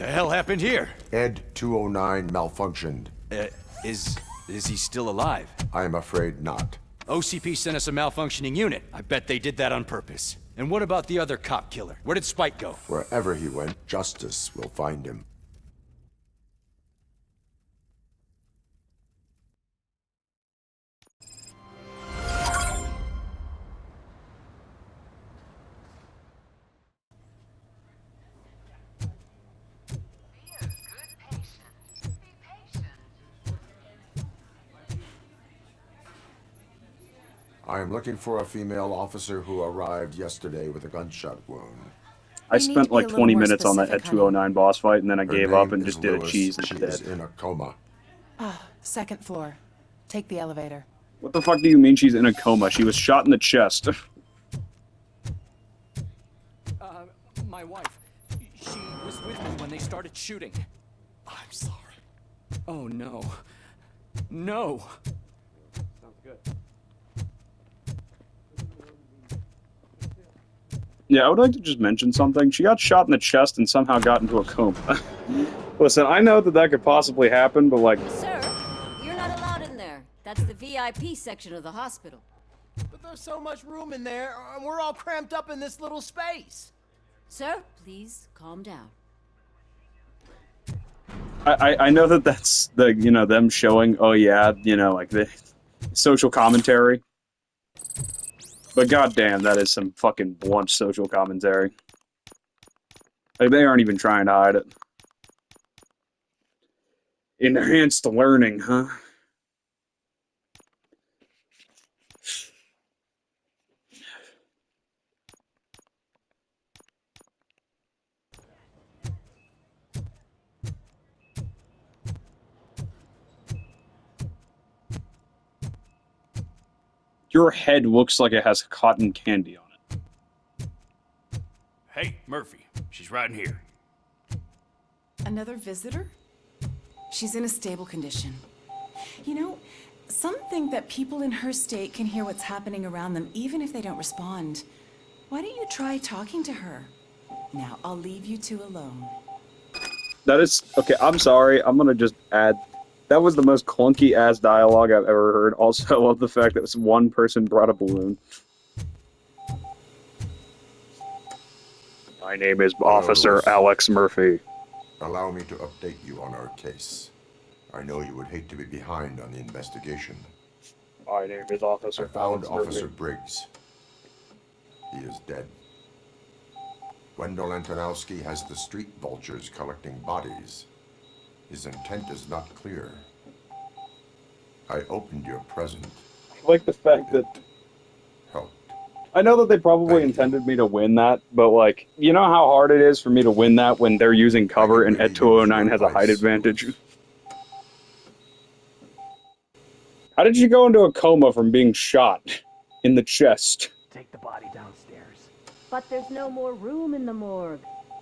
the hell happened here? Ed 209 malfunctioned. Is he still alive? I am afraid not. OCP sent us a malfunctioning unit. I bet they did that on purpose. And what about the other cop killer? Where did Spike go? Wherever he went, justice will find him. I am looking for a female officer who arrived yesterday with a gunshot wound. I spent like 20 minutes on that Ed 209 boss fight, and then I gave up and just did a cheese and She dead. is in a coma. Second floor. Take the elevator. What the fuck do you mean she's in a coma? She was shot in the chest. My wife. She was with me when they started shooting. I'm sorry. Oh, no. No. Sounds good. Yeah, I would like to just mention something. She got shot in the chest and somehow got into a coma. Listen, I know that could possibly happen, but like... Sir, you're not allowed in there. That's the VIP section of the hospital. But there's so much room in there, and we're all cramped up in this little space. Sir, please calm down. I know that that's the, them showing, oh yeah, like the social commentary. But goddamn, that is some fucking blunt social commentary. Like, they aren't even trying to hide it. Enhanced learning, huh? Your head looks like it has cotton candy on it. Hey, Murphy. She's right in here. Another visitor? She's in a stable condition. You know, some think that people in her state can hear what's happening around them even if they don't respond. Why don't you try talking to her? Now, I'll leave you two alone. That is... Okay, I'm sorry. I'm gonna just add... That was the most clunky-ass dialogue I've ever heard. Also, I love the fact that one person brought a balloon. My name is Officer Alex Murphy. Allow me to update you on our case. I know you would hate to be behind on the investigation. My name is Officer I found Alex Officer Murphy. Briggs. He is dead. Wendell Antonowski has the street vultures collecting bodies. His intent is not clear. I opened your present. I like the fact that... Helped. I know that they probably intended me to win that, but like, you know how hard it is for me to win that when they're using cover and Ed 209 has a height advantage? How did you go into a coma from being shot in the chest? Take the body downstairs. But there's no more room in the morgue.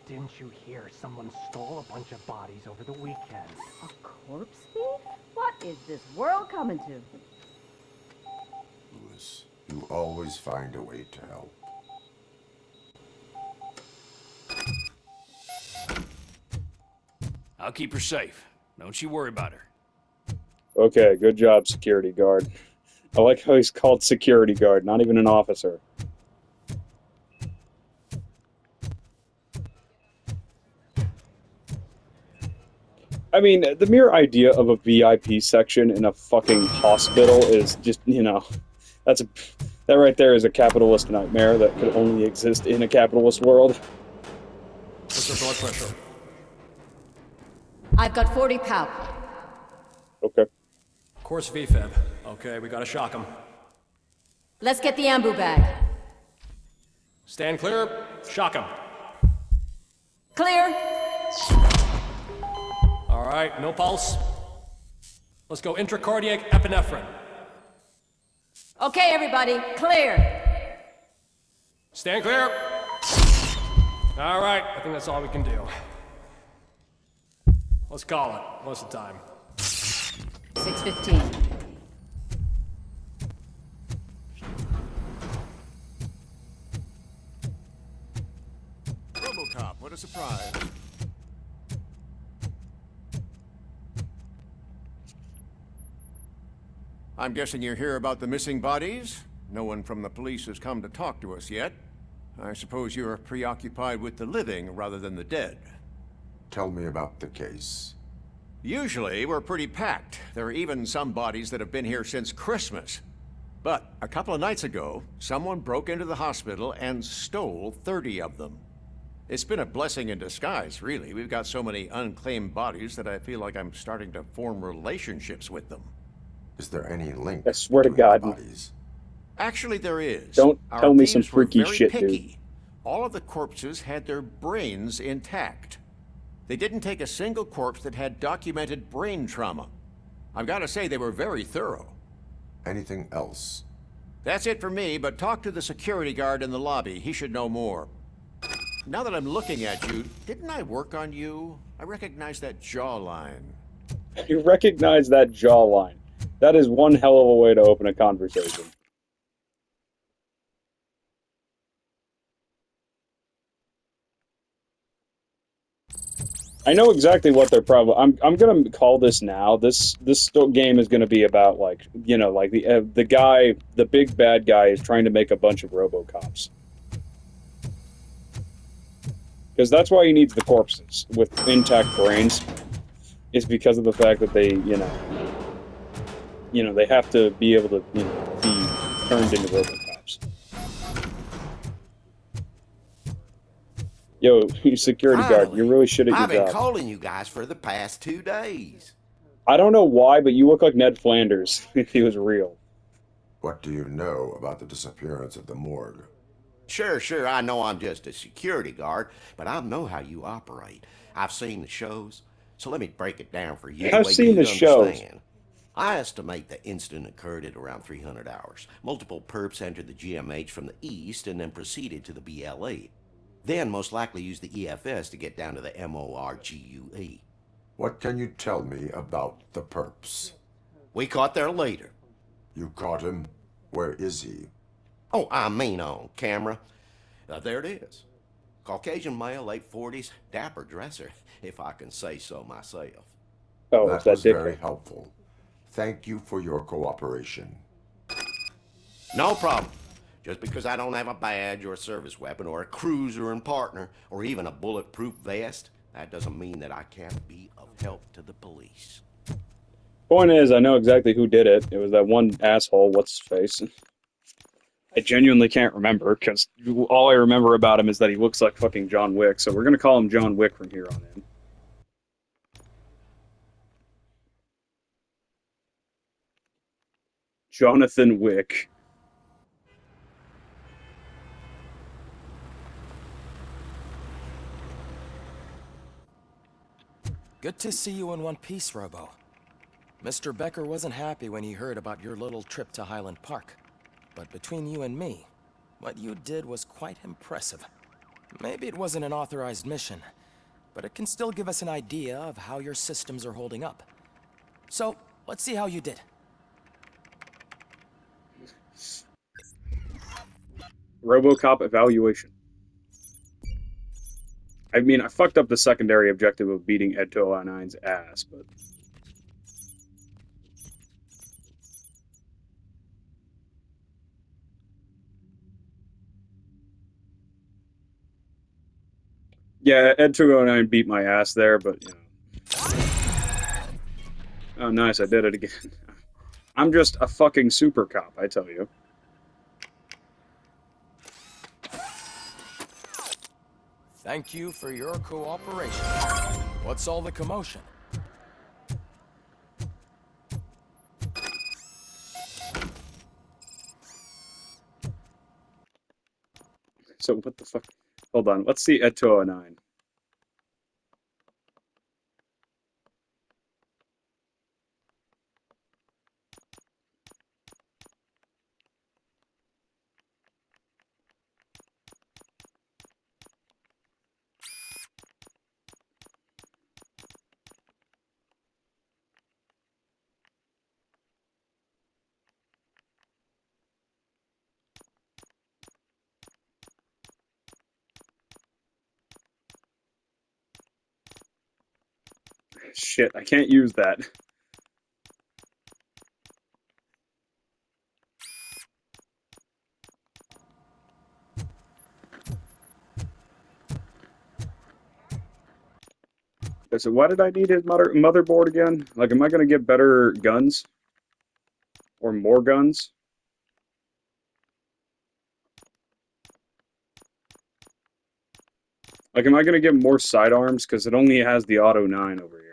Didn't you hear someone stole a bunch of bodies over the weekend? A corpse thief? What is this world coming to? Louis, you always find a way to help. I'll keep her safe. Don't you worry about her. Okay, good job, security guard. I like how he's called security guard, not even an officer. I mean, the mere idea of a VIP section in a fucking hospital is just, that right there is a capitalist nightmare that could only exist in a capitalist world. What's her blood pressure? I've got 40 pow. Okay. Course VFib. Okay, we gotta shock him. Let's get the ambu bag. Stand clear, shock him. Clear. Alright, no pulse. Let's go intracardiac epinephrine. Okay, everybody, clear. Stand clear. Alright, I think that's all we can do. Let's call it. What's the time? 6:15. Robocop, what a surprise. I'm guessing you're here about the missing bodies? No one from the police has come to talk to us yet. I suppose you're preoccupied with the living rather than the dead. Tell me about the case. Usually, we're pretty packed. There are even some bodies that have been here since Christmas. But a couple of nights ago, someone broke into the hospital and stole 30 of them. It's been a blessing in disguise, really. We've got so many unclaimed bodies that I feel like I'm starting to form relationships with them. Is there any link I swear to between the God. bodies? Actually, there is. Don't Our tell me some thieves were freaky very shit, picky. dude. All of the corpses had their brains intact. They didn't take a single corpse that had documented brain trauma. I've got to say, they were very thorough. Anything else? That's it for me, but talk to the security guard in the lobby. He should know more. Now that I'm looking at you, didn't I work on you? I recognize that jawline. You recognize that jawline. That is one hell of a way to open a conversation. I know exactly what their problem. I'm gonna call this now. This game is gonna be about, like, you know, like the guy, the big bad guy, is trying to make a bunch of Robocops. Because that's why he needs the corpses with intact brains. Is because of the fact that they, they have to be able to, be turned into Robocops. Yo, you security guard, you're really shit at your I've been job. calling you guys for the past 2 days. I don't know why, but you look like Ned Flanders if he was real. What do you know about the disappearance at the morgue? Sure, I know I'm just a security guard, but I know how you operate. I've seen the shows, so let me break it down for you. I've seen the shows. I estimate the incident occurred at around 300 hours. Multiple perps entered the GMH from the east and then proceeded to the BLE. Then most likely used the EFS to get down to the MORGUE. What can you tell me about the perps? We caught their leader. You caught him? Where is he? Oh, I mean on camera. There it is. Caucasian male, late 40s, dapper dresser, if I can say so myself. Oh, that was very helpful. Thank you for your cooperation. No problem. Just because I don't have a badge or a service weapon or a cruiser and partner or even a bulletproof vest, that doesn't mean that I can't be of help to the police. Point is, I know exactly who did it. It was that one asshole, what's his face? I genuinely can't remember, because all I remember about him is that he looks like fucking John Wick, so we're gonna call him John Wick from here on in. Jonathan Wick. Good to see you in one piece, Robo. Mr. Becker wasn't happy when he heard about your little trip to Highland Park. But between you and me, what you did was quite impressive. Maybe it wasn't an authorized mission, but it can still give us an idea of how your systems are holding up. So, let's see how you did. Robocop evaluation. I mean, I fucked up the secondary objective of beating Ed 209's ass, but... Yeah, Ed 209 beat my ass there, but, Oh, nice, I did it again. I'm just a fucking super cop, I tell you. Thank you for your cooperation. What's all the commotion? So what the fuck? Hold on, let's see Ed 209. Shit, I can't use that. So why did I need his motherboard again? Like, am I gonna get better guns? Or more guns? Like, am I gonna get more sidearms? Because it only has the Auto 9 over here.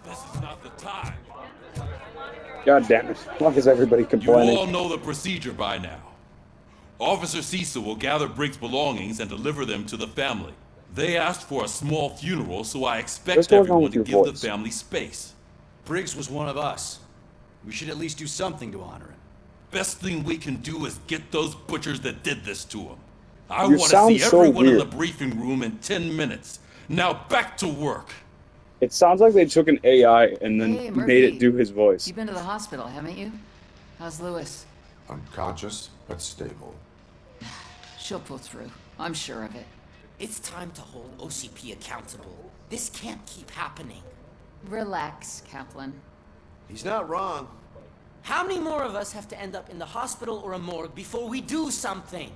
This is not the time. God damn it. Why is everybody complaining? You all know the procedure by now. Officer Cecil will gather Briggs' belongings and deliver them to the family. They asked for a small funeral, so I expect everyone to give the family space. Briggs was one of us. We should at least do something to honor him. Best thing we can do is get those butchers that did this to him. I want to see everyone in the briefing room in 10 minutes. Now back to work. It sounds like they took an AI and then made it do his voice. You've been to the hospital, haven't you? How's Lewis? Unconscious, but stable. She'll pull through. I'm sure of it. It's time to hold OCP accountable. This can't keep happening. Relax, Kaplan. He's not wrong. How many more of us have to end up in the hospital or a morgue before we do something?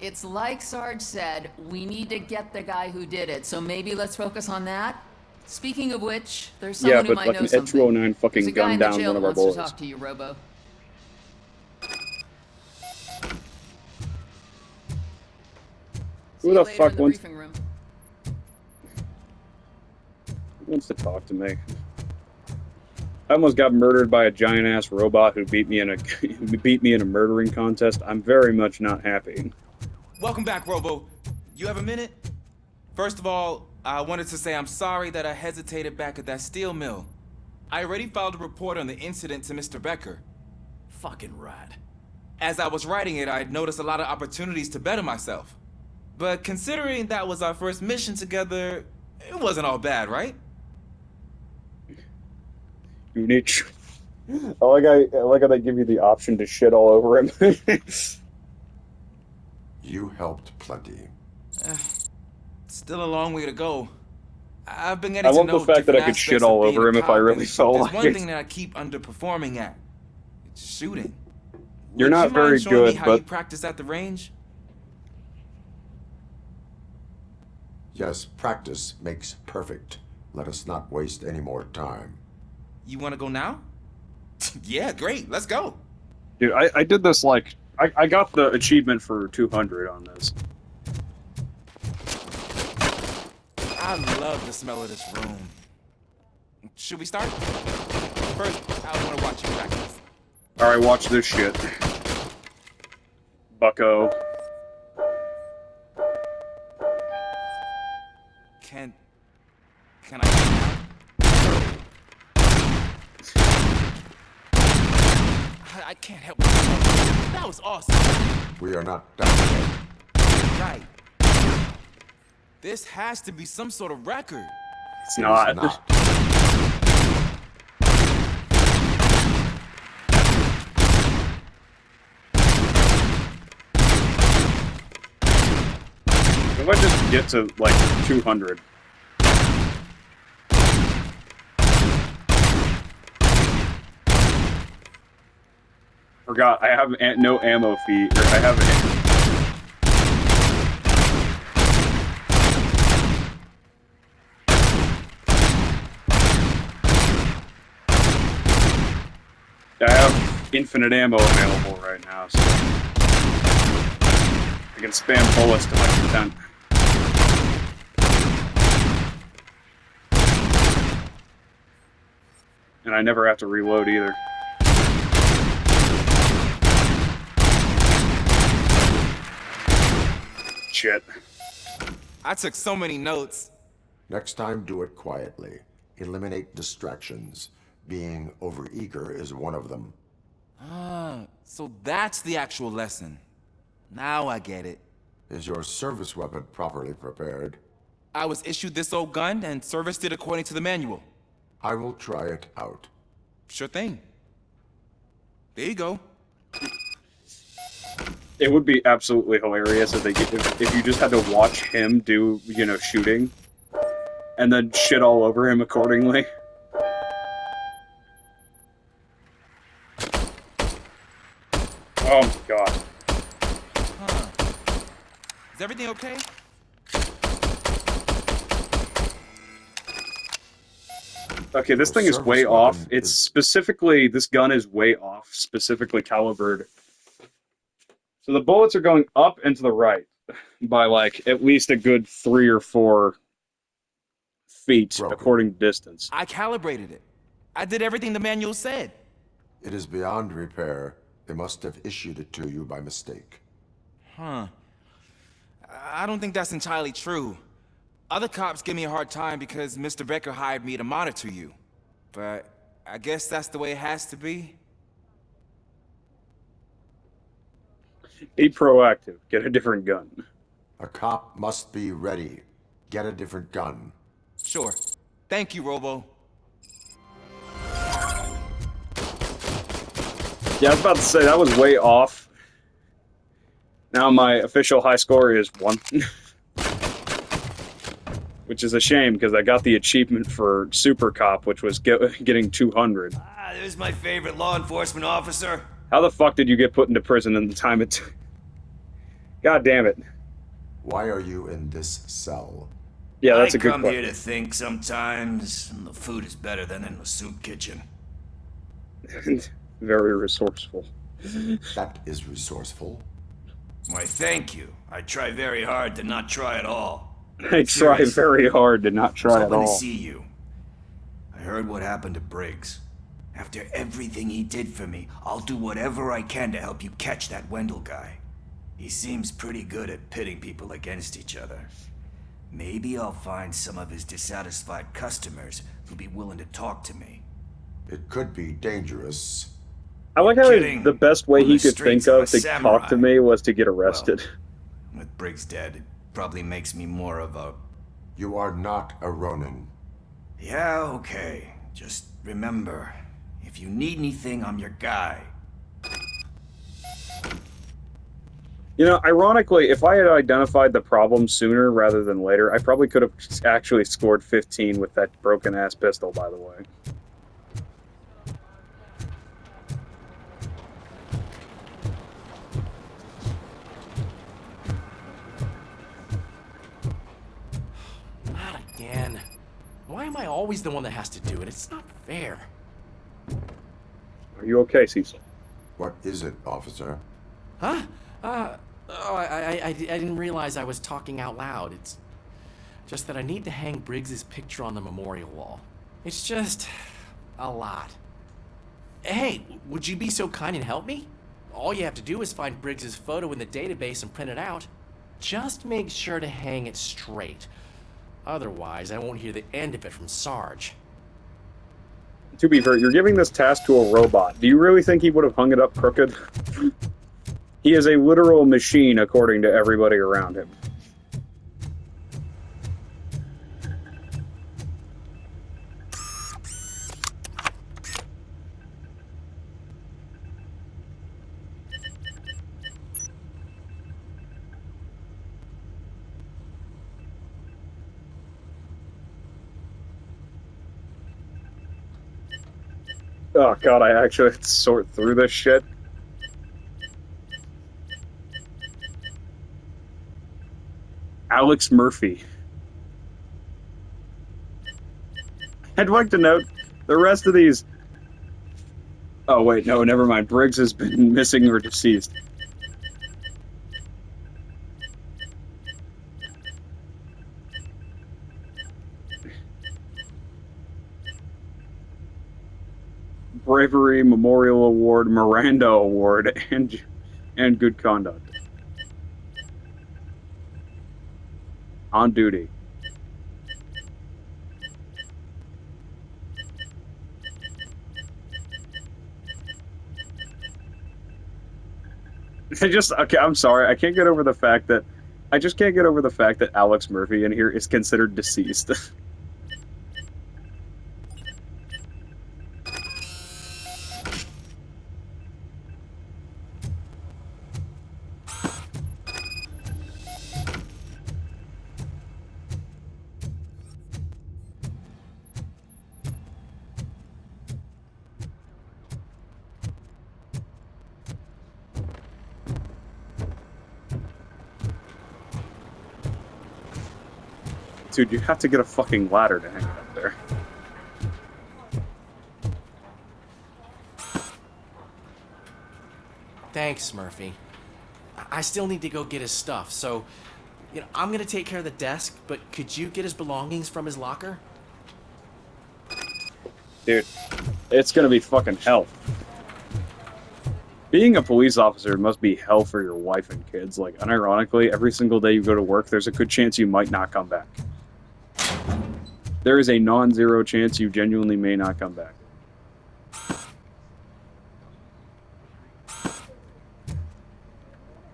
It's like Sarge said, we need to get the guy who did it, so maybe let's focus on that. Speaking of which, there's someone who might know something. Yeah, but like an 209 fucking gunned down one of our boys. To talk to you, Robo. Who the fuck wants... Who wants to talk to me? I almost got murdered by a giant-ass robot who beat me in a murdering contest. I'm very much not happy. Welcome back, Robo. You have a minute? First of all, I wanted to say I'm sorry that I hesitated back at that steel mill. I already filed a report on the incident to Mr. Becker. Fucking rad. As I was writing it, I'd noticed a lot of opportunities to better myself. But considering that was our first mission together, it wasn't all bad, right? You need... I like how they give you the option to shit all over him. You helped plenty. Still a long way to go. I've been getting to know I love the fact that I could shit all over him if I really felt like it. There's one thing that I keep underperforming at. It's shooting. You're not very good, how you practice at the range? Yes, practice makes perfect. Let us not waste any more time. You want to go now? Yeah, great. Let's go. Dude, I did this like... I got the achievement for 200 on this. I love the smell of this room. Should we start? First, I want to watch you practice. Alright, watch this shit. Bucko. Can I... I can't help myself. That was awesome. We are not done yet. Right. This has to be some sort of record. It's not. If I just get to like 200. Forgot, I have no ammo feed, or I have I have infinite ammo available right now, so I can spam bullets to my content. And I never have to reload either. Shit. I took so many notes. Next time, do it quietly. Eliminate distractions. Being overeager is one of them. Ah, so that's the actual lesson. Now I get it. Is your service weapon properly prepared? I was issued this old gun and serviced it according to the manual. I will try it out. Sure thing. There you go. It would be absolutely hilarious if you just had to watch him do, you know, shooting, and then shit all over him accordingly. Oh my god. Huh. Is everything okay? Okay, this thing is way off. It's specifically, this gun is way off, specifically calibered. So the bullets are going up and to the right by, like, at least a good 3 or 4 feet, according to distance. I calibrated it. I did everything the manual said. It is beyond repair. They must have issued it to you by mistake. Huh. I don't think that's entirely true. Other cops give me a hard time because Mr. Becker hired me to monitor you. But I guess that's the way it has to be. Be proactive. Get a different gun. A cop must be ready. Get a different gun. Sure. Thank you, Robo. Yeah, I was about to say, that was way off. Now my official high score is 1. Which is a shame, because I got the achievement for Super Cop, which was getting 200. Ah, there's my favorite law enforcement officer. How the fuck did you get put into prison in the time it took? God damn it. Why are you in this cell? Yeah, that's a good I come question. here to think sometimes, and the food is better than in the soup kitchen. Very resourceful. That is resourceful. Why, thank you. I try very hard to not try at all. I try very hard to not try I was at hoping all. to see you. I heard what happened to Briggs. After everything he did for me, I'll do whatever I can to help you catch that Wendell guy. He seems pretty good at pitting people against each other. Maybe I'll find some of his dissatisfied customers who'll be willing to talk to me. It could be dangerous. I like how Kidding. the best way On he the could streets think of of a to talk to samurai. me was to get arrested. With Briggs dead, it probably makes me more of a... You are not a Ronin. Yeah, okay. Just remember, if you need anything, I'm your guy. You know, ironically, if I had identified the problem sooner rather than later, I probably could have actually scored 15 with that broken-ass pistol, by the way. Not again. Why am I always the one that has to do it? It's not fair. Are you okay, Cecil? What is it, officer? Huh? I didn't realize I was talking out loud. It's just that I need to hang Briggs's picture on the memorial wall. It's just a lot. Hey, would you be so kind and help me? All you have to do is find Briggs's photo in the database and print it out. Just make sure to hang it straight. Otherwise, I won't hear the end of it from Sarge. To be fair, you're giving this task to a robot. Do you really think he would have hung it up crooked? He is a literal machine, according to everybody around him. Oh god, I actually have to sort through this shit. Alex Murphy. I'd like to note, the rest of these... Oh wait, no, never mind. Briggs has been missing or deceased. Bravery Memorial Award, Miranda Award, and Good Conduct. On duty. Okay, I'm sorry. I can't get over the fact that I just can't get over the fact that Alex Murphy in here is considered deceased. Dude, you have to get a fucking ladder to hang it up there. Thanks, Murphy. I still need to go get his stuff, so, I'm gonna take care of the desk, but could you get his belongings from his locker? Dude, it's gonna be fucking hell. Being a police officer must be hell for your wife and kids. Like, unironically, every single day you go to work, there's a good chance you might not come back. There is a non-zero chance you genuinely may not come back.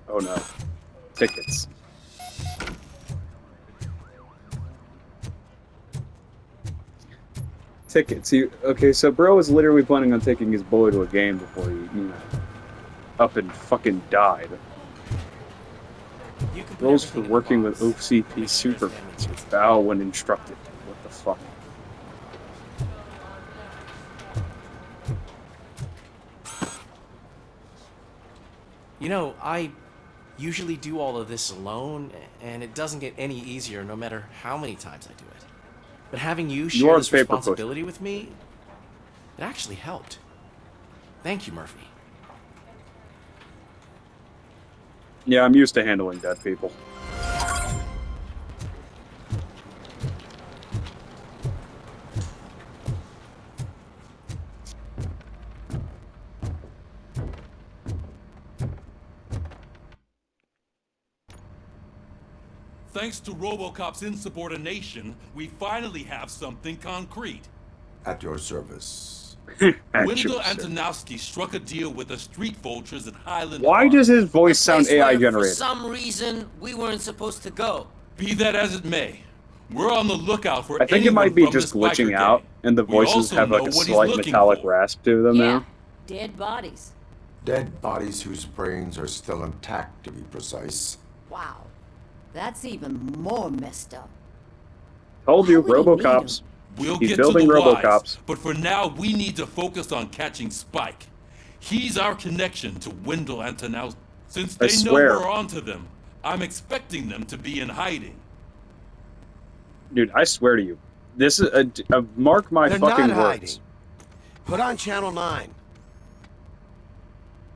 Oh no. Tickets. Tickets. Okay, so bro was literally planning on taking his boy to a game before he, up and fucking died. Rules for working with OCP supervisors. Bow when instructed. What the fuck? I usually do all of this alone, and it doesn't get any easier no matter how many times I do it. But having you share this responsibility with me, it actually helped. Thank you, Murphy. Yeah, I'm used to handling dead people. Thanks to Robocop's insubordination, we finally have something concrete. At your service. Wendell Antonowski struck a deal with the street vultures at Highland Why Park. does his voice sound AI For generated? some reason, we weren't supposed to go. Be that as it may, we're on the lookout for I think it anyone might be from just this biker glitching gang. out, and the We voices also have like know a what he's slight looking metallic for. rasp to them Yeah, now. dead bodies. Dead bodies whose brains are still intact, to be precise. Wow, that's even more messed up. Told you, Why would he need Robocops. We'll He's get building to the Robocops. whys, but for now we need to focus on catching Spike. He's our connection to Wendell Antonowski. Since they know swear. we're onto them, I'm expecting them to be in hiding. Dude, I swear to you, this is a mark my They're fucking not words. hiding. Put on Channel 9.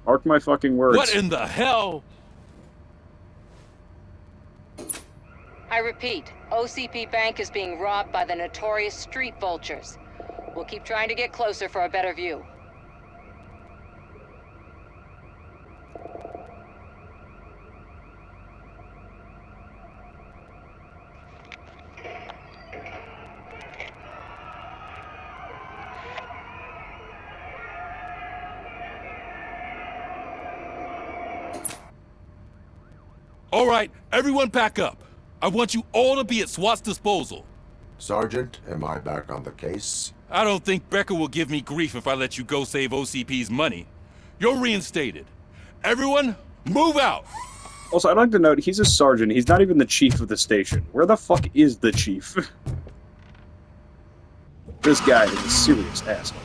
Mark my fucking words. What in the hell? I repeat, OCP Bank is being robbed by the notorious street vultures. We'll keep trying to get closer for a better view. All right, everyone pack up. I want you all to be at SWAT's disposal. Sergeant, am I back on the case? I don't think Becker will give me grief if I let you go save OCP's money. You're reinstated. Everyone, move out! Also, I'd like to note, he's a sergeant. He's not even the chief of the station. Where the fuck is the chief? This guy is a serious asshole.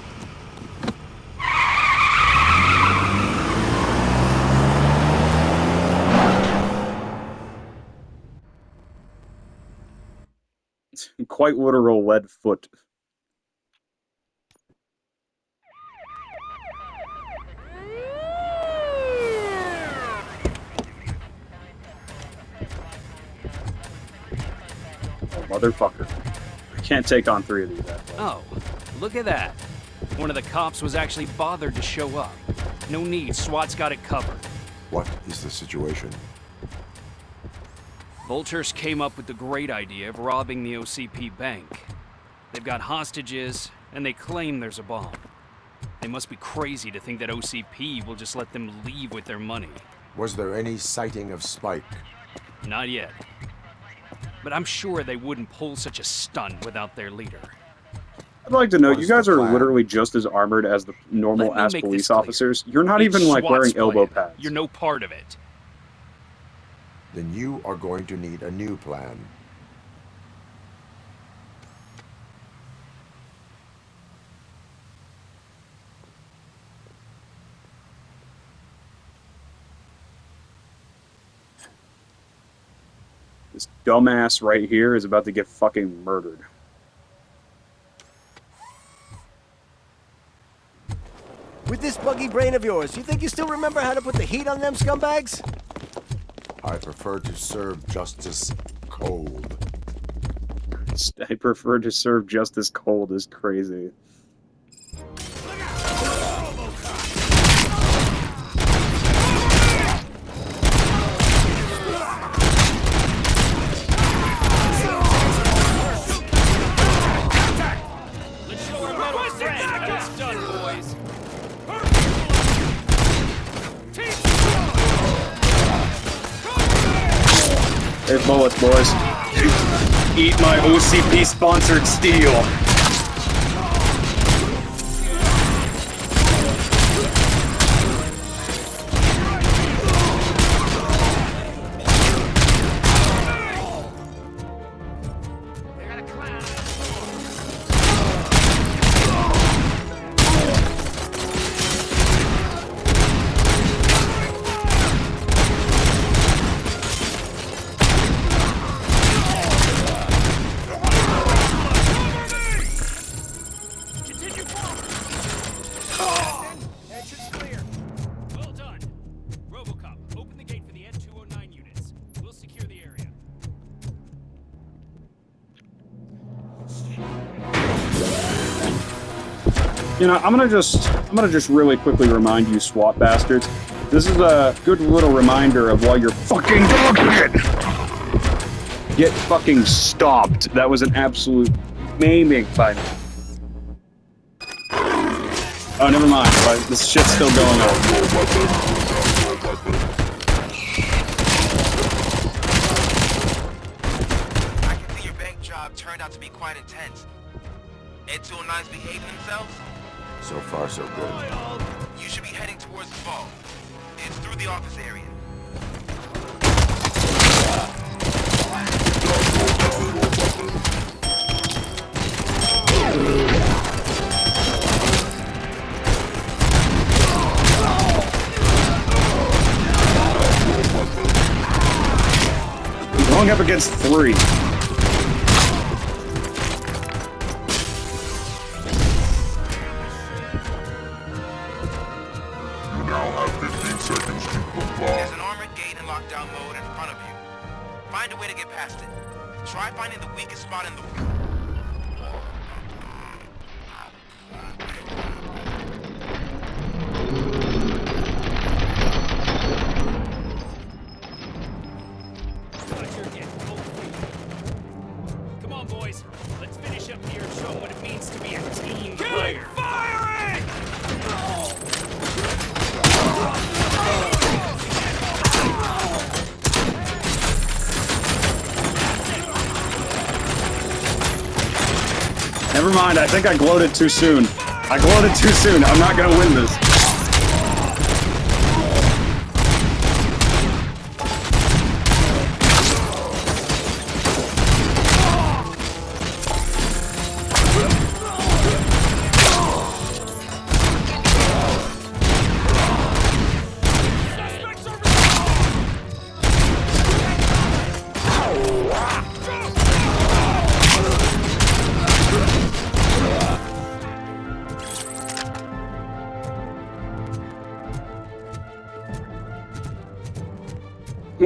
Quite literal lead foot. Oh, motherfucker. I can't take on 3 of these assholes. Oh, look at that. One of the cops was actually bothered to show up. No need, SWAT's got it covered. What is the situation? Vultures came up with the great idea of robbing the OCP bank. They've got hostages, and they claim there's a bomb. They must be crazy to think that OCP will just let them leave with their money. Was there any sighting of Spike? Not yet. But I'm sure they wouldn't pull such a stunt without their leader. I'd like to know, What you is guys the are plan? literally just as armored as the normal Let me ass make police this clear. officers. You're not It's even like wearing SWAT's elbow plan. pads. You're no part of it. Then you are going to need a new plan. This dumbass right here is about to get fucking murdered. With this buggy brain of yours, you think you still remember how to put the heat on them scumbags? I prefer to serve justice cold. I prefer to serve justice cold is crazy. Let's show our metal friend how it's done, boys. There's bullets, boys. Eat my OCP-sponsored steel. Continue forward. Entrance clear. Well done. Robocop, open the gate for the N209 units. We'll secure the area. You know, I'm gonna just really quickly remind you, SWAT bastards. This is a good little reminder of why you're fucking dog shit. Get fucking stomped. That was an absolute maiming by me. Oh, never mind. This shit's still going on. I can see your bank job turned out to be quite intense. N209s behaving themselves? So far, so good. You should be heading towards the vault. It's through the office area. Going up against 3. You now have 15 seconds to comply. There's an armored gate in lockdown mode in front of you. Find a way to get past it. Try finding the weakest spot in the... Come on, boys. Let's finish up here and show them what it means to be a team player. Firing! Never mind, I think I gloated too soon. I gloated too soon. I'm not gonna win this.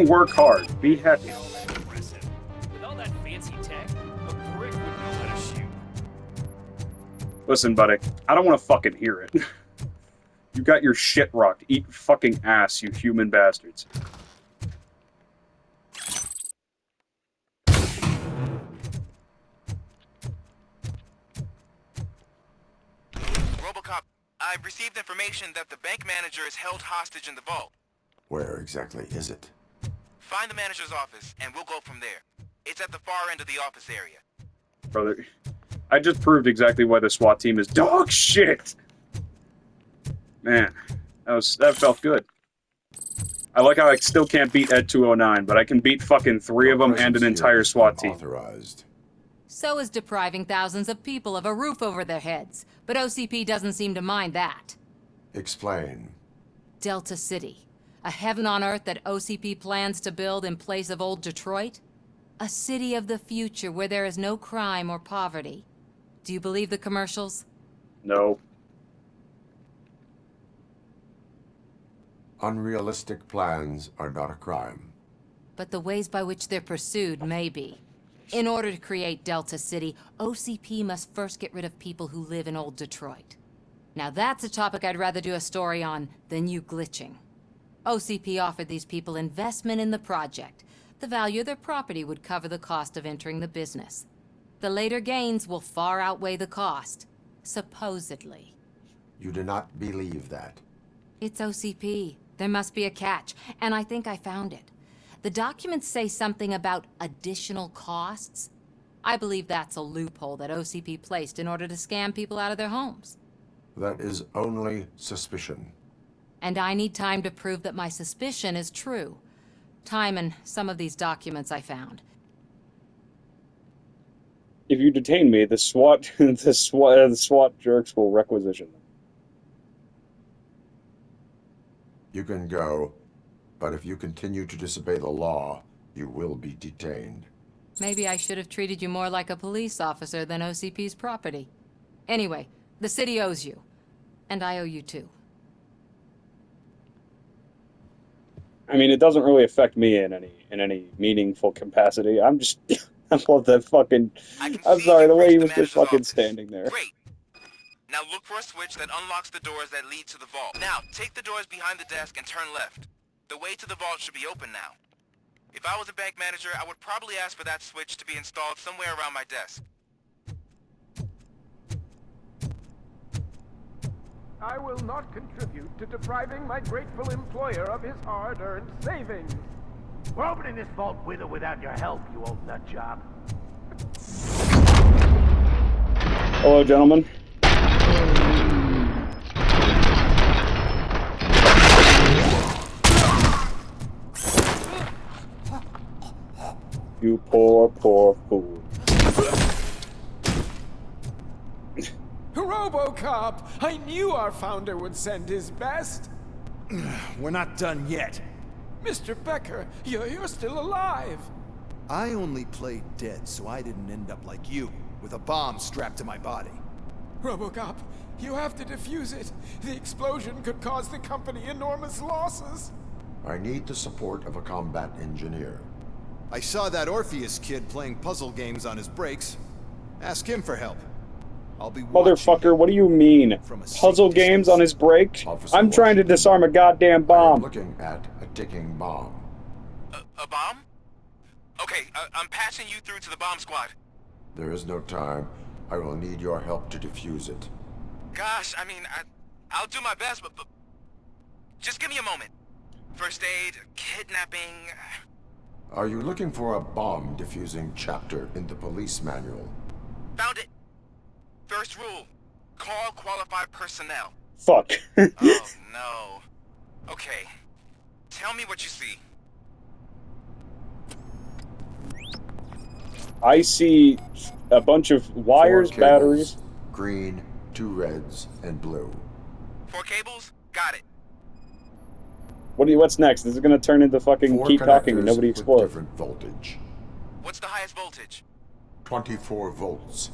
Work hard. Be happy. With all that fancy tech, a brick would know how to shoot. Listen, buddy. I don't want to fucking hear it. You got your shit rocked. Eat fucking ass, you human bastards. Robocop, I've received information that the bank manager is held hostage in the vault. Where exactly is it? Find the manager's office, and we'll go from there. It's at the far end of the office area. Brother, I just proved exactly why the SWAT team is dog shit! Man, that felt good. I like how I still can't beat Ed 209, but I can beat fucking 3 of them and an entire SWAT team. Authorized. So is depriving thousands of people of a roof over their heads. But OCP doesn't seem to mind that. Explain. Delta City. A heaven on earth that OCP plans to build in place of old Detroit? A city of the future where there is no crime or poverty. Do you believe the commercials? No. Unrealistic plans are not a crime. But the ways by which they're pursued may be. In order to create Delta City, OCP must first get rid of people who live in old Detroit. Now that's a topic I'd rather do a story on than you glitching. OCP offered these people investment in the project. The value of their property would cover the cost of entering the business. The later gains will far outweigh the cost, supposedly. You do not believe that. It's OCP. There must be a catch, and I think I found it. The documents say something about additional costs. I believe that's a loophole that OCP placed in order to scam people out of their homes. That is only suspicion. And I need time to prove that my suspicion is true. Time and some of these documents I found. If you detain me, the SWAT jerks will requisition them. You can go, but if you continue to disobey the law, you will be detained. Maybe I should have treated you more like a police officer than OCP's property. Anyway, the city owes you. And I owe you too. I mean, it doesn't really affect me in any meaningful capacity. I'm just, I love that fucking. I'm sorry, the way he was just fucking standing there. Great. Now look for a switch that unlocks the doors that lead to the vault. Now, take the doors behind the desk and turn left. The way to the vault should be open now. If I was a bank manager, I would probably ask for that switch to be installed somewhere around my desk. I will not contribute to depriving my grateful employer of his hard-earned savings. We're opening this vault with or without your help, you old nut job. Hello, gentlemen. You poor, poor fool. Robocop! I knew our founder would send his best. We're not done yet. Mr. Becker, you're still alive. I only played dead so I didn't end up like you, with a bomb strapped to my body. Robocop, you have to defuse it. The explosion could cause the company enormous losses. I need the support of a combat engineer. I saw that Orpheus kid playing puzzle games on his breaks. Ask him for help. I'll be Motherfucker, what do you mean? Puzzle games on his break? I'm trying to disarm a goddamn bomb. I'm looking at a ticking bomb. A bomb? Okay, I'm passing you through to the bomb squad. There is no time. I will need your help to defuse it. Gosh, I mean, I'll do my best, but just give me a moment. First aid, kidnapping... Are you looking for a bomb defusing chapter in the police manual? Found it. First rule, call qualified personnel. Fuck. Oh, no. Okay, tell me what you see. I see a bunch of wires, 4 cables, batteries. Green, 2 reds, and blue. 4 cables? Got it. What's next? This is gonna turn into fucking 4 keep talking and connectors nobody with explodes. different voltage. What's the highest voltage? 24 volts.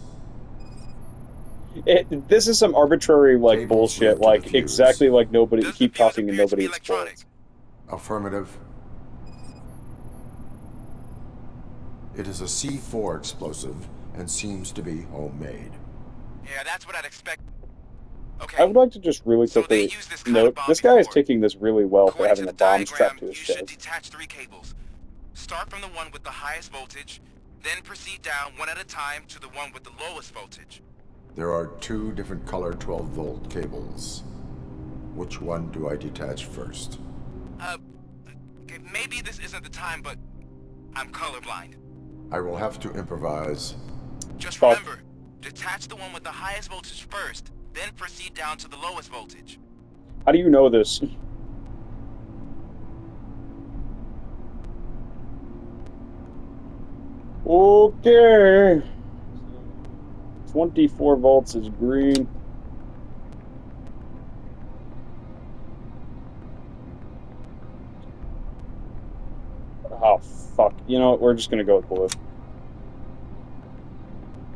This is some arbitrary, like, bullshit, like, exactly like nobody, keep talking and nobody explodes. Affirmative. It is a C4 explosive and seems to be homemade. Yeah, that's what I'd expect. Okay. I would like to just really quickly note, this guy is taking this really well for having a bomb strapped to his chest. Detach 3 cables. Start from the one with the highest voltage, then proceed down one at a time to the one with the lowest voltage. There are 2 different color 12-volt cables. Which one do I detach first? Okay, maybe this isn't the time, but I'm colorblind. I will have to improvise. Just remember, detach the one with the highest voltage first, then proceed down to the lowest voltage. How do you know this? Okay. 24 volts is green. Oh, fuck. You know what? We're just gonna go with blue.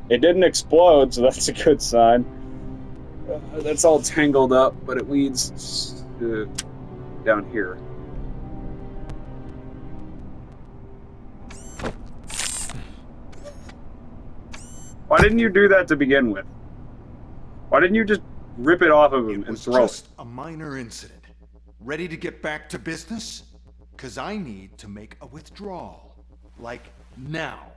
It didn't explode, so that's a good sign. That's all tangled up, but it leads down here. Why didn't you do that to begin with? Why didn't you just rip it off of him and throw it? Just a minor incident. Ready to get back to business? 'Cause I need to make a withdrawal. Like, now.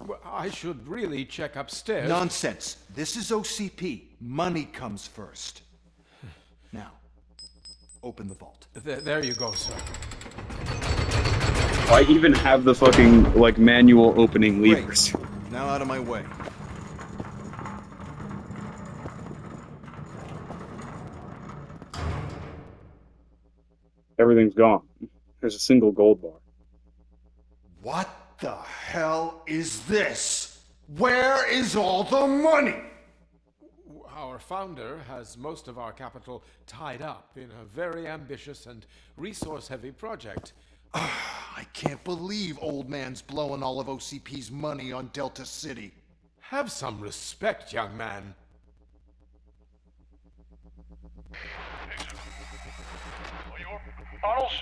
Well, I should really check upstairs. Nonsense. This is OCP. Money comes first. Now, open the vault. There you go, sir. I even have the fucking, like, manual opening levers. Great. Now out of my way. Everything's gone. There's a single gold bar. What the hell is this? Where is all the money? Our founder has most of our capital tied up in a very ambitious and resource-heavy project. I can't believe old man's blowing all of OCP's money on Delta City. Have some respect, young man. Arnold,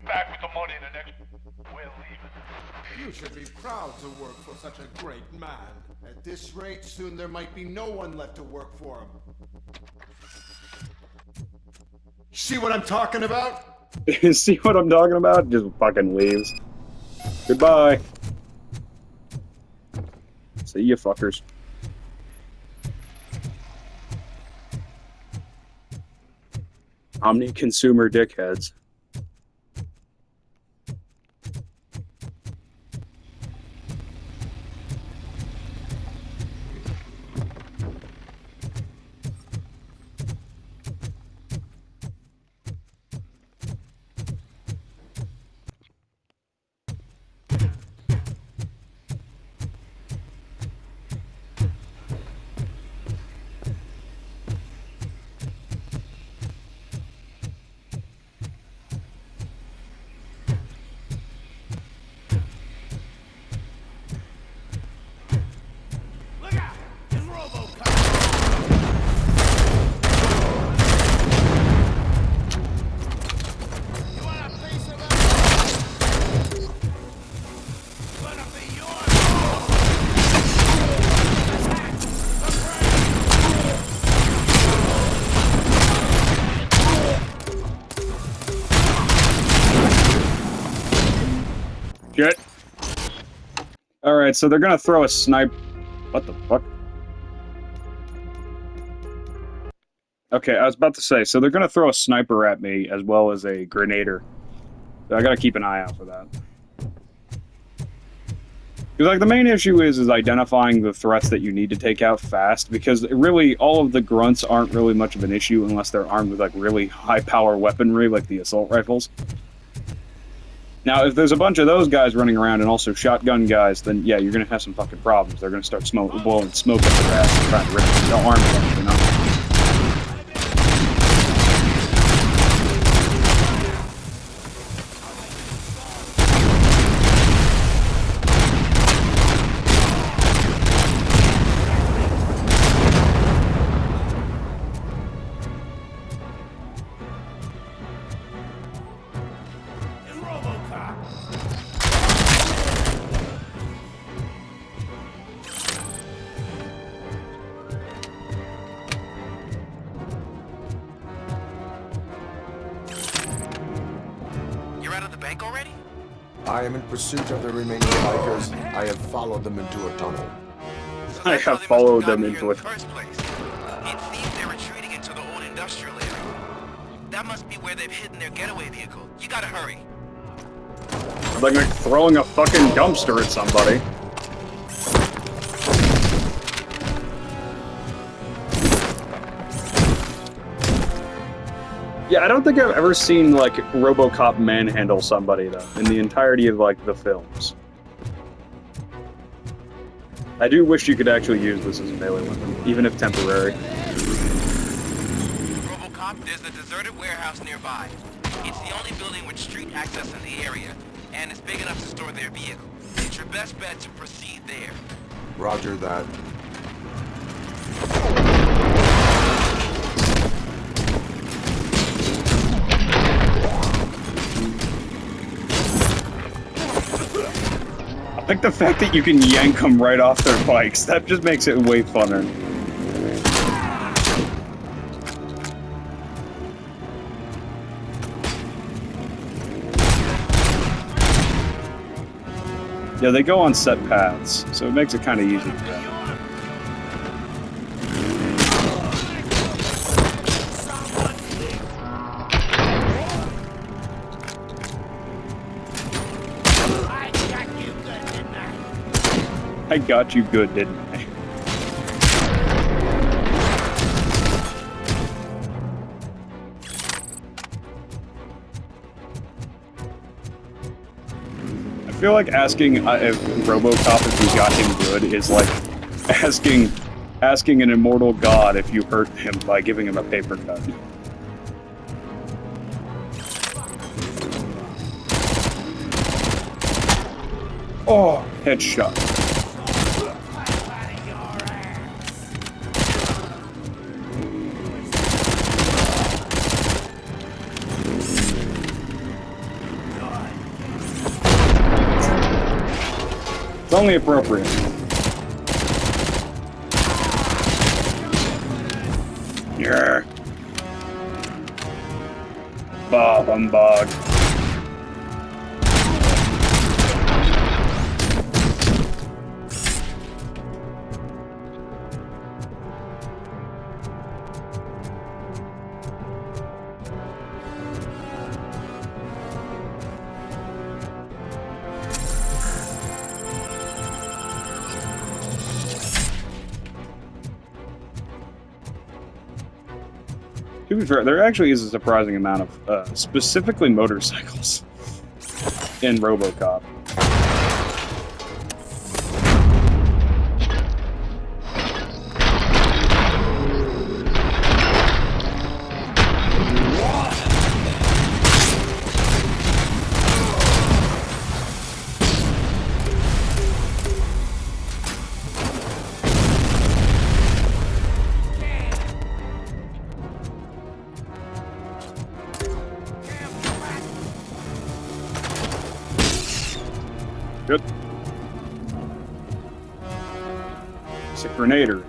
back with the money in the next... We're leaving. You should be proud to work for such a great man. At this rate, soon there might be no one left to work for him. See what I'm talking about? See what I'm talking about? Just fucking leaves. Goodbye. See ya, fuckers. Omni-consumer dickheads. Look out! It's Robocop! You want a piece of that? Gonna be yours! Attack! Shit. Alright, so they're gonna throw a snipe. What the fuck? Okay, I was about to say, so they're gonna throw a sniper at me as well as a grenader. So I gotta keep an eye out for that. Because, like, the main issue is identifying the threats that you need to take out fast, because really, all of the grunts aren't really much of an issue unless they're armed with, like, really high-power weaponry, like the assault rifles. Now, if there's a bunch of those guys running around and also shotgun guys, then yeah, you're gonna have some fucking problems. They're gonna start blowing smoke at your ass and trying to rip the arm off, you know? It's Robocop! You're out of the bank already? I am in pursuit of the remaining bikers. I have followed them into a tunnel. I have followed them into it. It seems they're retreating into the old industrial area. That must be where they've hidden their getaway vehicle. You gotta hurry. Like throwing a fucking dumpster at somebody. Yeah, I don't think I've ever seen, like, Robocop manhandle somebody, though, in the entirety of, like, the films. I do wish you could actually use this as a melee weapon, even if temporary. Robocop, there's a deserted warehouse nearby. It's the only building with street access in the area, and it's big enough to store their vehicle. It's your best bet to proceed there. Roger that. I like the fact that you can yank them right off their bikes. That just makes it way funner. Yeah, they go on set paths, so it makes it kind of easy. I got you good, didn't I? I feel like asking if Robocop if you got him good is like asking an immortal god if you hurt him by giving him a paper cut. Oh, headshot. It's only appropriate. Yeah. Bob, I'm Bog. To be fair, there actually is a surprising amount of, specifically motorcycles in Robocop. Good. It's a grenader.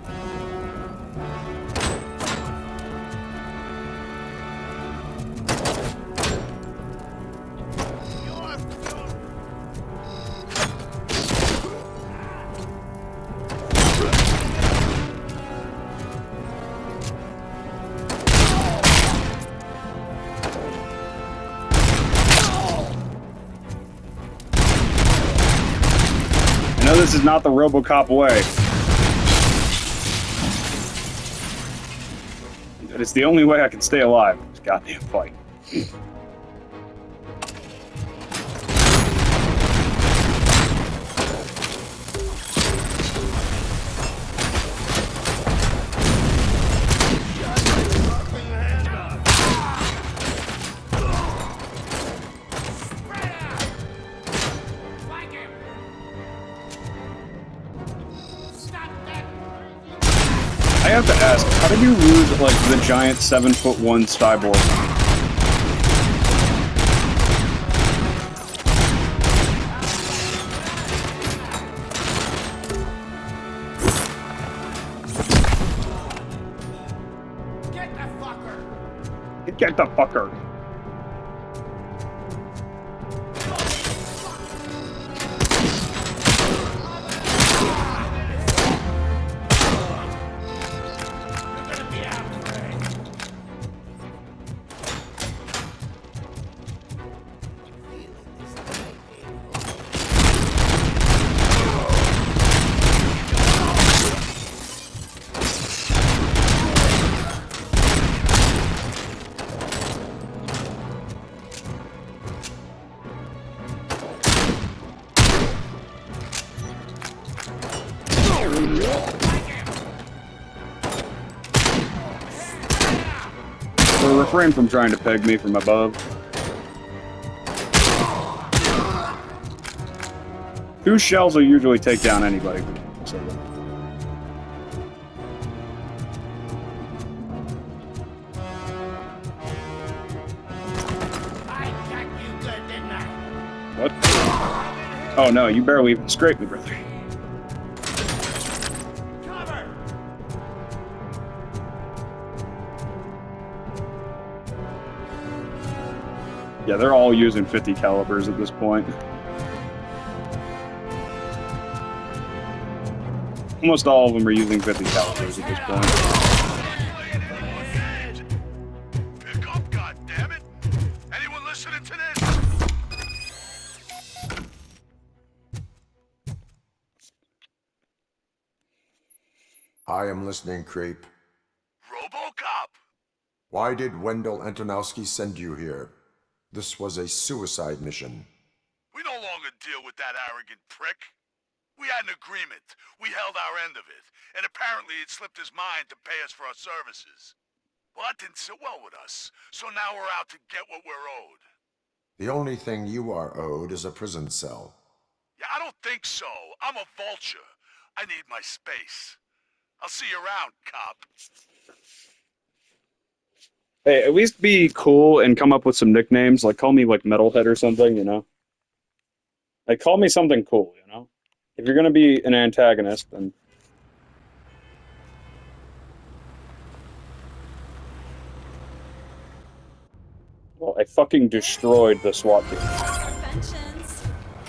I know this is not the Robocop way. But it's the only way I can stay alive in this goddamn fight. I have to ask, how did you lose, like, the giant 7'1" cyborg? Get the fucker! So refrain from trying to peg me from above. 2 shells will usually take down anybody. So, what? Oh no, you barely even scraped me, brother. Yeah, they're all using 50 calibers at this point. Almost all of them are using 50 calibers at this point. Pick up, goddammit! Anyone listening to this? I am listening, Creep. Robocop! Why did Wendell Antonowski send you here? This was a suicide mission. We no longer deal with that arrogant prick. We had an agreement. We held our end of it. And apparently it slipped his mind to pay us for our services. Well, that didn't sit well with us. So now we're out to get what we're owed. The only thing you are owed is a prison cell. Yeah, I don't think so. I'm a vulture. I need my space. I'll see you around, cop. Hey, at least be cool and come up with some nicknames. Like, call me, like, Metalhead or something, you know? Like, call me something cool, you know? If you're gonna be an antagonist, then... Well, I fucking destroyed the SWAT team.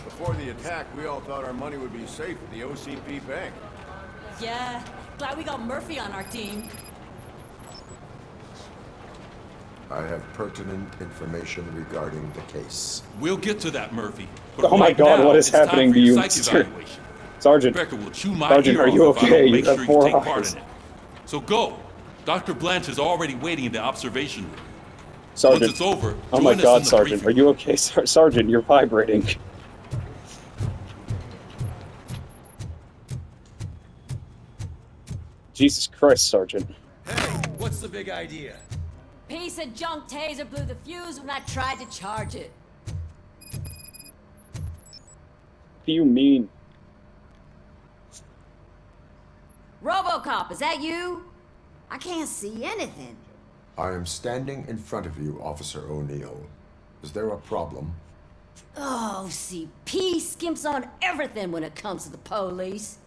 Before the attack, we all thought our money would be safe at the OCP bank. Yeah, glad we got Murphy on our team. I have pertinent information regarding the case. We'll get to that, Murphy. But Oh my right god, now, what is it's time happening for to your you, psych sir? evaluation. Sergeant. Becker will chew my Sergeant, ear are you off if I okay? don't You make have sure 4 you take part eyes. in it. So go. Dr. Blanche is already waiting in the observation room. Sergeant. Once it's over, Oh my join us in god, the Sergeant. briefing Are you okay? Sergeant, you're vibrating. Jesus Christ, Sergeant. What's the big idea? Piece of junk taser blew the fuse when I tried to charge it. What do you mean? Robocop, is that you? I can't see anything. I am standing in front of you, Officer O'Neill. Is there a problem? Oh, CP skimps on everything when it comes to the police.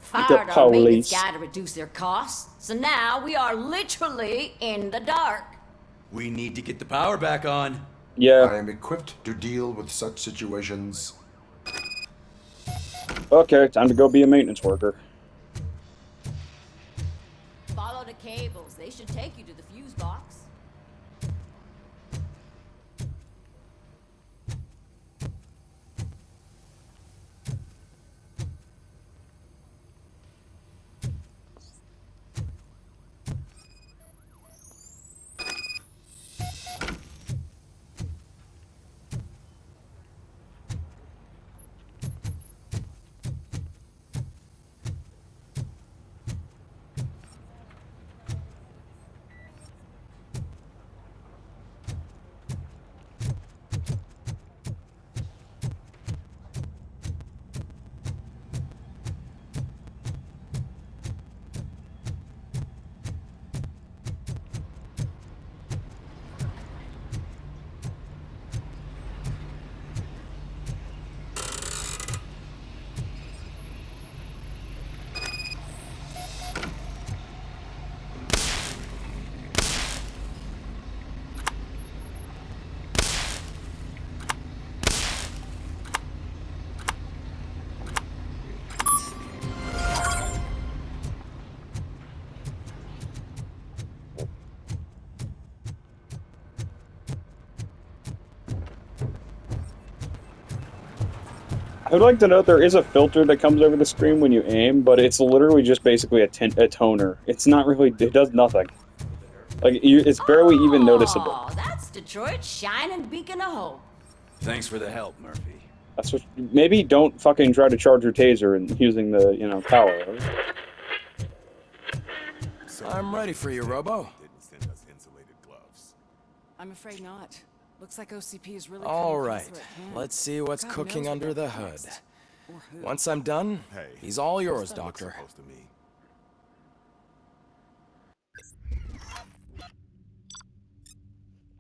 The Fired our maintenance police. guy to reduce their costs, so now we are literally in the dark. We need to get the power back on. Yeah. I am equipped to deal with such situations. Okay, time to go be a maintenance worker. Follow the cables. They should take you to the fuse box. I would like to note there is a filter that comes over the screen when you aim, but it's literally just basically a toner. It's not really, it does nothing. Like, it's barely even noticeable. Oh, that's Detroit's shining beacon of hope. Thanks for the help, Murphy. That's what, maybe don't fucking try to charge your taser and using the, you know, power. I'm ready for you, Robo. I'm afraid not. Looks like OCP is really All cutting right, things where it can. let's see what's God cooking knows what under they'll the do hood. next. Or who. Once I'm done, he's all yours, Doctor.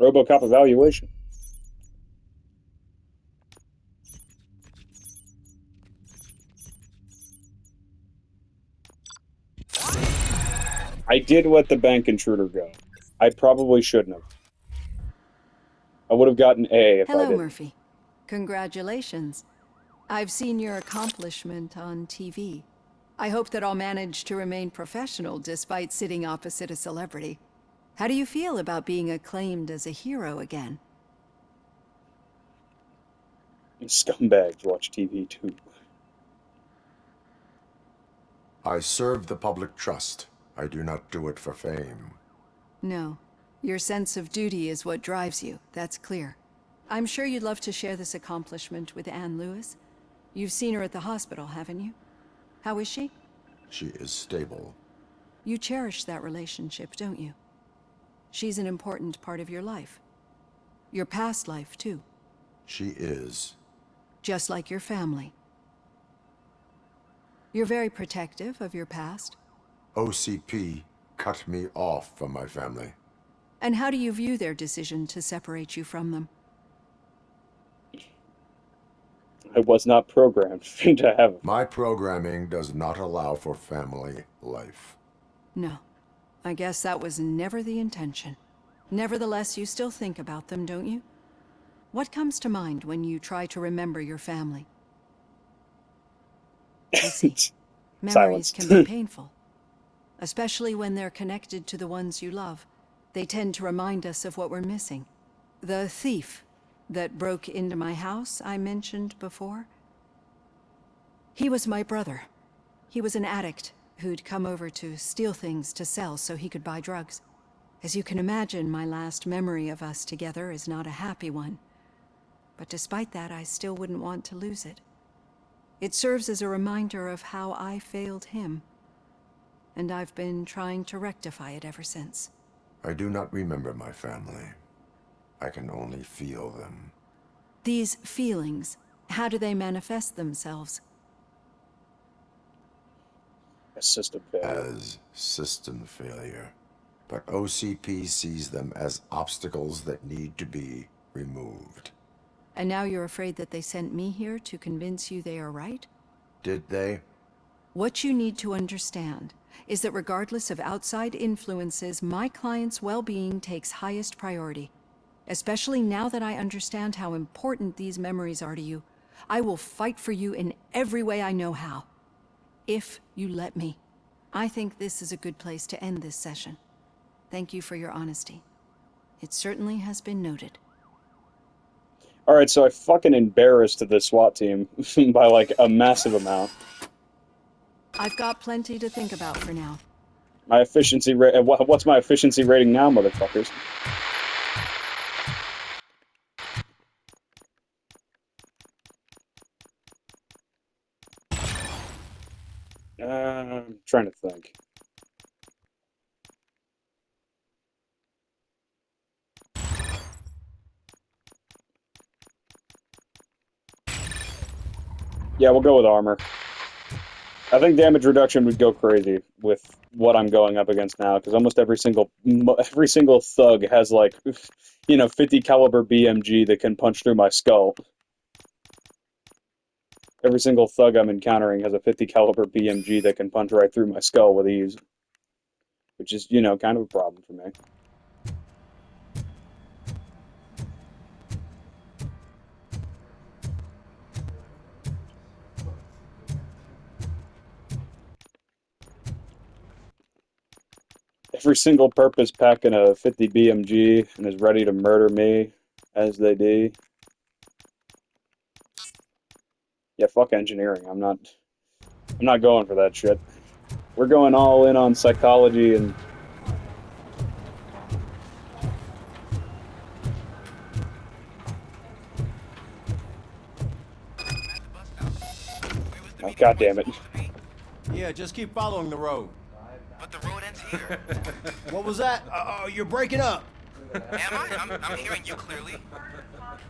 Robocop evaluation. I did let the bank intruder go. I probably shouldn't have. I would have gotten A if I Hello, didn't. Murphy. Congratulations. I've seen your accomplishment on TV. I hope that I'll manage to remain professional despite sitting opposite a celebrity. How do you feel about being acclaimed as a hero again? Scumbags watch TV too. I serve the public trust. I do not do it for fame. No. Your sense of duty is what drives you, that's clear. I'm sure you'd love to share this accomplishment with Anne Lewis. You've seen her at the hospital, haven't you? How is she? She is stable. You cherish that relationship, don't you? She's an important part of your life. Your past life, too. She is. Just like your family. You're very protective of your past. OCP cut me off from my family. And how do you view their decision to separate you from them? I was not programmed to have. My programming does not allow for family life. No. I guess that was never the intention. Nevertheless, you still think about them, don't you? What comes to mind when you try to remember your family? I see. Memories can be painful. Especially when they're connected to the ones you love. They tend to remind us of what we're missing. The thief that broke into my house I mentioned before? He was my brother. He was an addict who'd come over to steal things to sell so he could buy drugs. As you can imagine, my last memory of us together is not a happy one. But despite that, I still wouldn't want to lose it. It serves as a reminder of how I failed him. And I've been trying to rectify it ever since. I do not remember my family. I can only feel them. These feelings, how do they manifest themselves? As system failure. As system failure. But OCP sees them as obstacles that need to be removed. And now you're afraid that they sent me here to convince you they are right? Did they? What you need to understand is that regardless of outside influences, my client's well-being takes highest priority. Especially now that I understand how important these memories are to you, I will fight for you in every way I know how. If you let me. I think this is a good place to end this session. Thank you for your honesty. It certainly has been noted. Alright, so I fucking embarrassed the SWAT team by like a massive amount. I've got plenty to think about for now. My efficiency rate. What's my efficiency rating now, motherfuckers? I'm trying to think. Yeah, we'll go with armor. I think damage reduction would go crazy with what I'm going up against now, because almost every single thug has like, 50 caliber BMG that can punch through my skull. Every single thug I'm encountering has a 50 caliber BMG that can punch right through my skull with ease, which is, kind of a problem for me. Every single purpose packing a 50 BMG and is ready to murder me as they do. Yeah, fuck engineering. I'm not going for that shit. We're going all in on psychology and oh, God damn it. Yeah, just keep following the road. But the road ends here. What was that? Oh, you're breaking up. Am I? I'm hearing you clearly.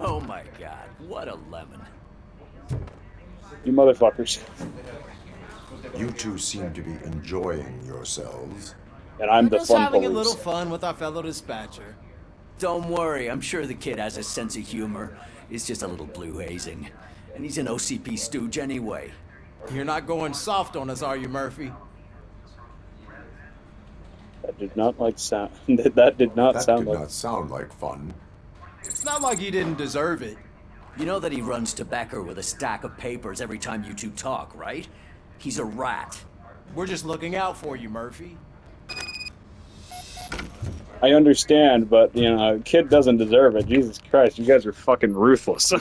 Oh my god, what a lemon. You motherfuckers. You two seem to be enjoying yourselves. And I'm We're the just fun having a police. little fun with our fellow dispatcher. Don't worry, I'm sure the kid has a sense of humor. It's just a little blue hazing. And he's an OCP stooge anyway. You're not going soft on us, are you, Murphy? That did not like sound. That did not sound like. Not sound like fun. It's not like he didn't deserve it. You know that he runs to Becker with a stack of papers every time you two talk, right? He's a rat. We're just looking out for you, Murphy. I understand, but you know, a kid doesn't deserve it. Jesus Christ, you guys are fucking ruthless.